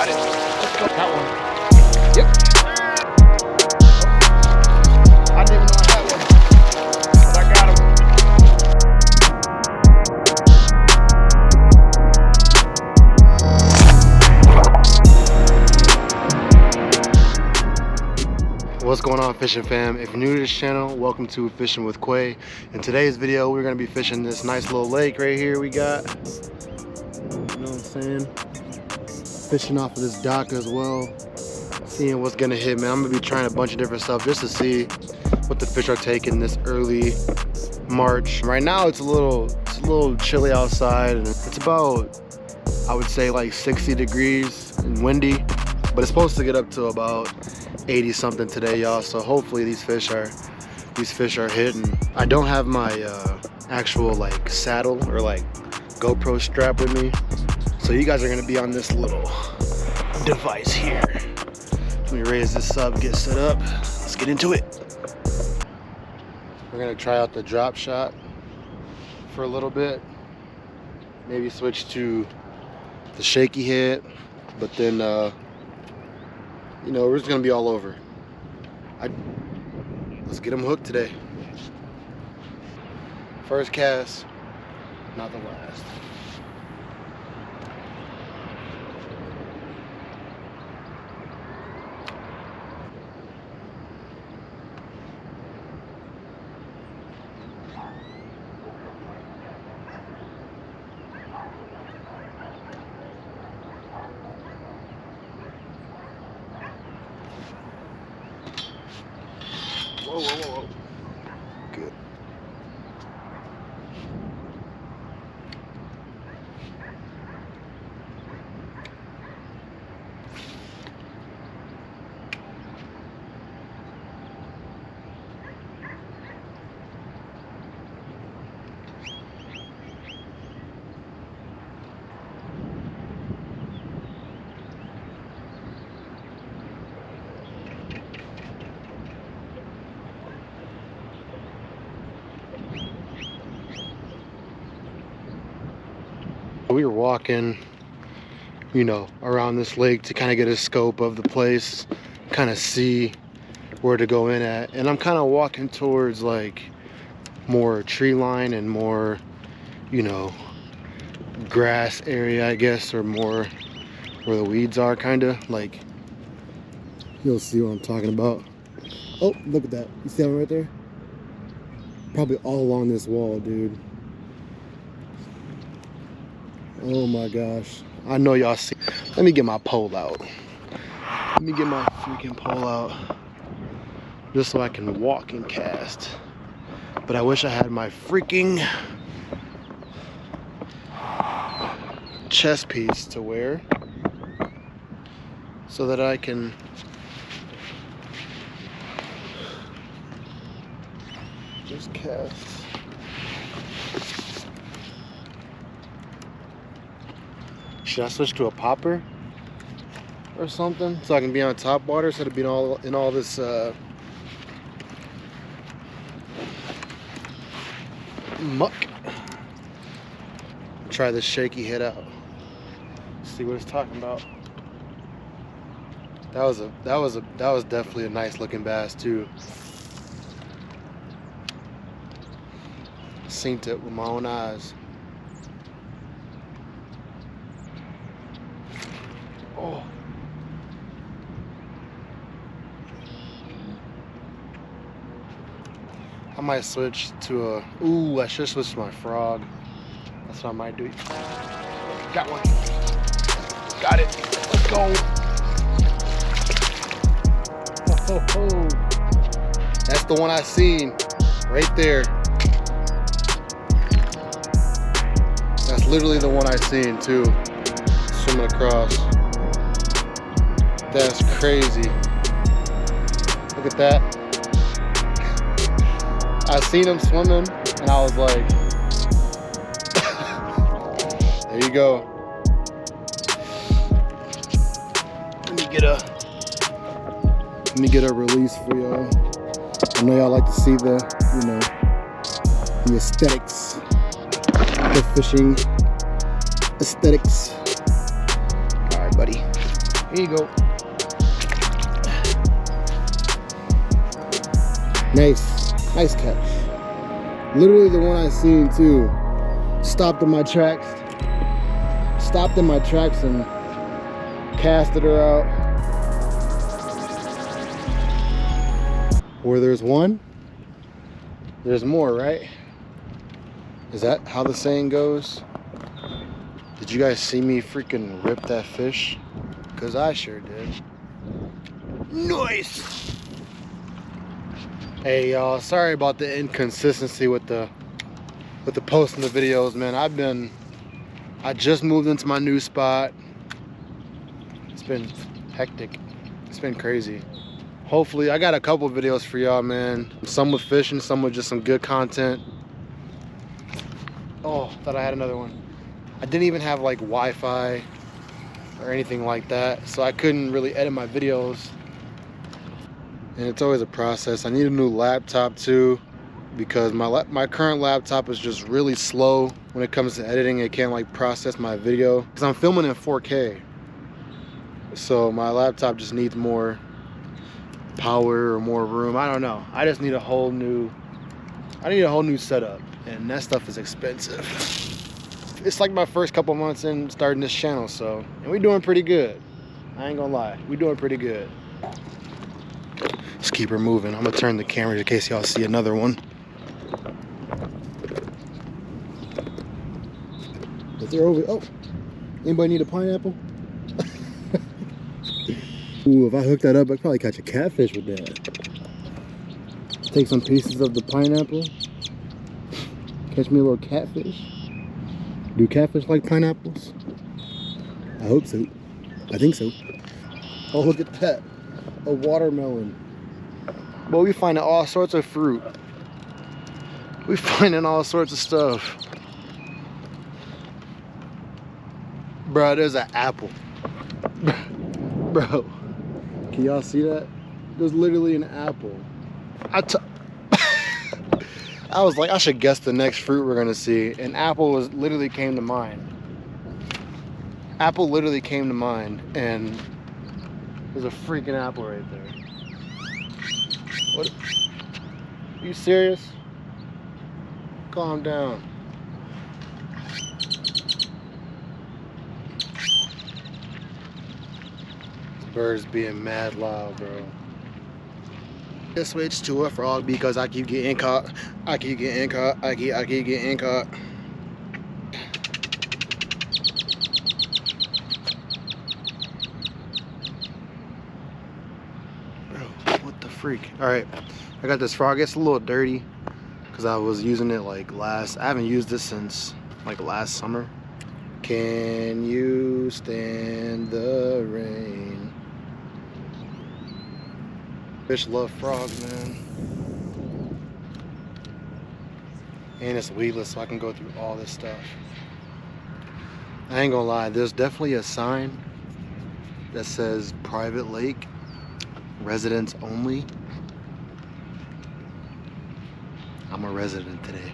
Got it. Let's go. Got one. Yep. I didn't even know I had one. But I got him. What's going on, fishing fam? If you're new to this channel, welcome to Fishing with Quay. In today's video, we're gonna be fishing this nice little lake right here we got. You know what I'm saying? Fishing off of this dock as well. Seeing what's gonna hit, man. I'm gonna be trying a bunch of different stuff just to see what the fish are taking this early March. Right now, it's a little chilly outside, and it's about, I would say, like 60 degrees and windy, but it's supposed to get up to about 80 something today, y'all. So hopefully these fish are hitting. I don't have my actual like saddle or like GoPro strap with me, so you guys are gonna be on this little device here. Let me raise this up, get set up. Let's get into it. We're gonna try out the drop shot for a little bit. Maybe switch to the shaky hit, but then you know, we're just gonna be all over. Let's get them hooked today. First cast, not the last. Whoa, whoa, whoa, whoa. Good. We were walking, you know, around this lake to kind of get a scope of the place, kind of see where to go in at. And I'm kind of walking towards like more tree line and more, you know, grass area, I guess, or more where the weeds are, kind of like. You'll see what I'm talking about. Oh, look at that. You see that one right there? Probably all along this wall, dude. Oh my gosh. I know y'all see. Let me get my pole out. Let me get my freaking pole out. Just so I can walk and cast. But I wish I had my freaking chest piece to wear, so that I can just cast. Should I switch to a popper or something so I can be on top water instead of being all in all this muck? Try this shaky hit out. See what it's talking about. That was definitely a nice looking bass too. Seen it with my own eyes. Oh. I might switch to a, ooh, I should switch to my frog. That's what I might do. Got one. Got it. Let's go. Oh, ho, ho. That's the one I seen right there. That's literally the one I seen too, swimming across. That's crazy. Look at that. I seen him swimming and I was like, there you go. Let me get a release for y'all. I know y'all like to see the, you know, the aesthetics, the fishing aesthetics. All right, buddy. Here you go. Nice catch. Literally the one I seen too. Stopped in my tracks and casted her out. Where there's one, there's more, right? Is that how the saying goes? Did you guys see me freaking rip that fish? Because I sure did. Nice! Hey y'all, sorry about the inconsistency with the posting the videos, man. I just moved into my new spot. It's been hectic. It's been crazy. Hopefully, I got a couple videos for y'all, man. Some with fishing, some with just some good content. Oh, thought I had another one. I didn't even have like Wi-Fi or anything like that, so I couldn't really edit my videos. And it's always a process. I need a new laptop too, because my current laptop is just really slow when it comes to editing. It can't like process my video because I'm filming in 4K. So my laptop just needs more power or more room. I don't know. I just need a whole new setup, and that stuff is expensive. It's like my first couple months in starting this channel, so, and we're doing pretty good. I ain't gonna lie, we're doing pretty good. Let's keep her moving. I'm gonna turn the camera in case y'all see another one. Is there over? Oh, anybody need a pineapple? Ooh, if I hook that up, I'd probably catch a catfish with that. Take some pieces of the pineapple. Catch me a little catfish. Do catfish like pineapples? I hope so. I think so. Oh, look at that. A watermelon. But we finding all sorts of fruit. We finding all sorts of stuff. Bro, there's an apple. Bro, can y'all see that? There's literally an apple. I was like, I should guess the next fruit we're gonna see. And apple literally came to mind. Apple literally came to mind, and there's a freaking apple right there. What? Are you serious? Calm down. Birds being mad loud, bro. Just switch to a frog because I keep getting caught. I keep getting caught. I keep getting caught. Bro, what the freak? All right, I got this frog. It's a little dirty because I was using it like I haven't used this since like last summer. Can you stand the rain? Fish love frogs, man. And it's weedless, so I can go through all this stuff. I ain't gonna lie, there's definitely a sign that says private lake, residents only. I'm a resident today.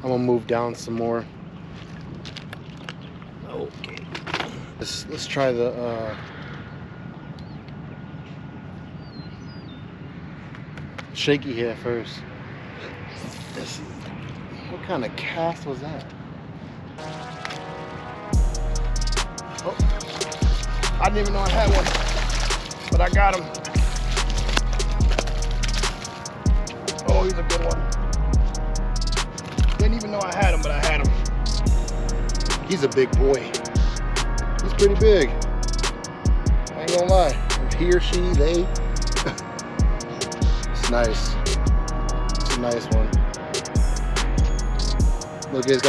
I'm gonna move down some more. Okay. Let's try the shaky here first. What kind of cast was that? Oh, I didn't even know I had one, but I got him. Oh, he's a good one. Didn't even know I had him, but I had him. He's a big boy. He's pretty big. I ain't gonna lie. He or she, they. It's nice. It's a nice one. Look, it's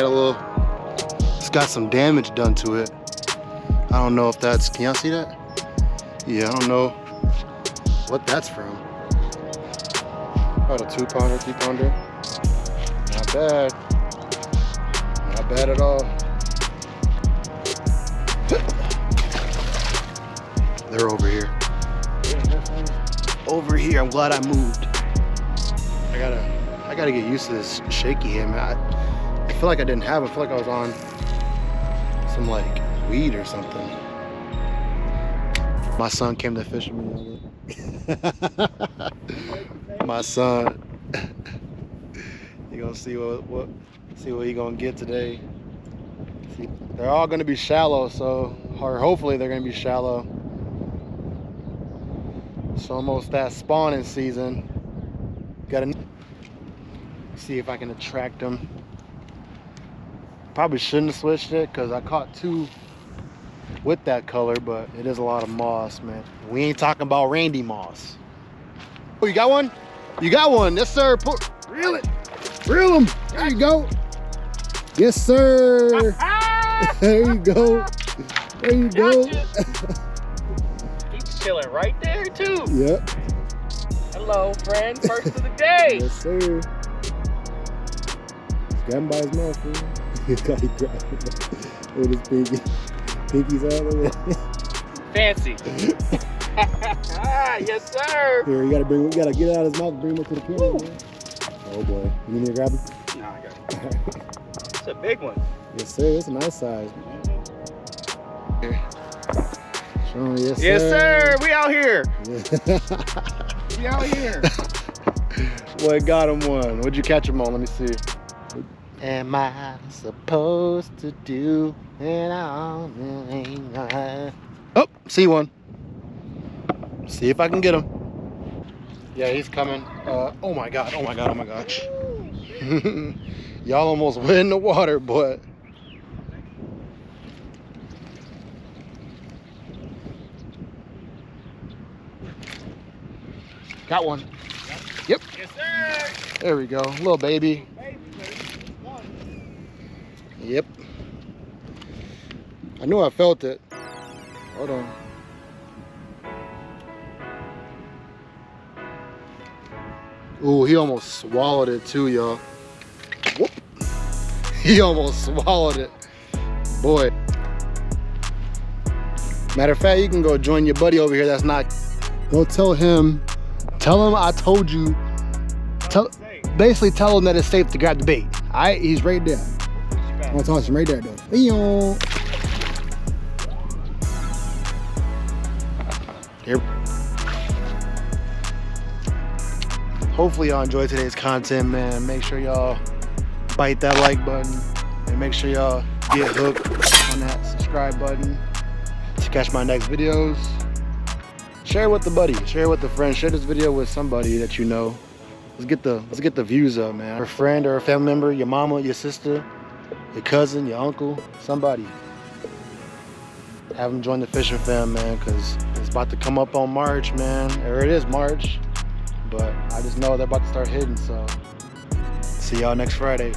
got some damage done to it. I don't know if that's, can y'all see that? Yeah, I don't know what that's from. About a 2-pounder, 3-pounder. Not bad. Not bad at all. They're over here. Over here. I'm glad I moved. I gotta get used to this shaky here, man. I feel like I didn't have it. I feel like I was on some like weed or something. My son came to fish with me. My son. You gonna see what he gonna get today. See, they're all gonna be shallow, so or hopefully they're gonna be shallow. It's almost that spawning season. Gotta see if I can attract them. Probably shouldn't have switched it because I caught 2 with that color, but it is a lot of moss, man. We ain't talking about Randy moss. Oh, you got one? You got one. Yes, sir. Reel it. Reel him. There you go. Yes, sir. There you go. There you go. He's chilling right there, too. Yep. Hello, friend. First of the day. Yes, sir. Grab him by his mouth, man. He grabbed him with his pinky. Pinky's out of it. Fancy. Yes, sir. Here, you gotta get it out of his mouth and bring him up to the camera, man. Oh boy. You need me to grab him? No, I got it. It's a big one. Yes, sir. It's a nice size. Here. Show him, yes, Yes, sir. We out here. Yeah. We out here. Boy, got him one. What'd you catch him on? Let me see. Am I supposed to do it all? Oh, see one. See if I can get him. Yeah, he's coming. Oh my god, oh my god, oh my gosh. Y'all almost went in the water, but got one. Yep. Yes, sir. There we go. Little baby. Yep. I knew I felt it. Hold on. Ooh, he almost swallowed it too, y'all. Whoop. He almost swallowed it. Boy. Matter of fact, you can go join your buddy over here that's not. Go tell him I told you. Basically tell him that it's safe to grab the bait. All right, he's right there. I'm gonna toss him right there, though. Here. Hopefully y'all enjoyed today's content, man. Make sure y'all bite that like button and make sure y'all get hooked on that subscribe button to catch my next videos. Share it with the buddy, share it with the friend, share this video with somebody that you know. Let's get the views up, man. Your friend or a family member, your mama, your sister, your cousin, your uncle, somebody. Have them join the fishing fam, man, because it's about to come up on March, man. Or it is March, but I just know they're about to start hitting, so see y'all next Friday.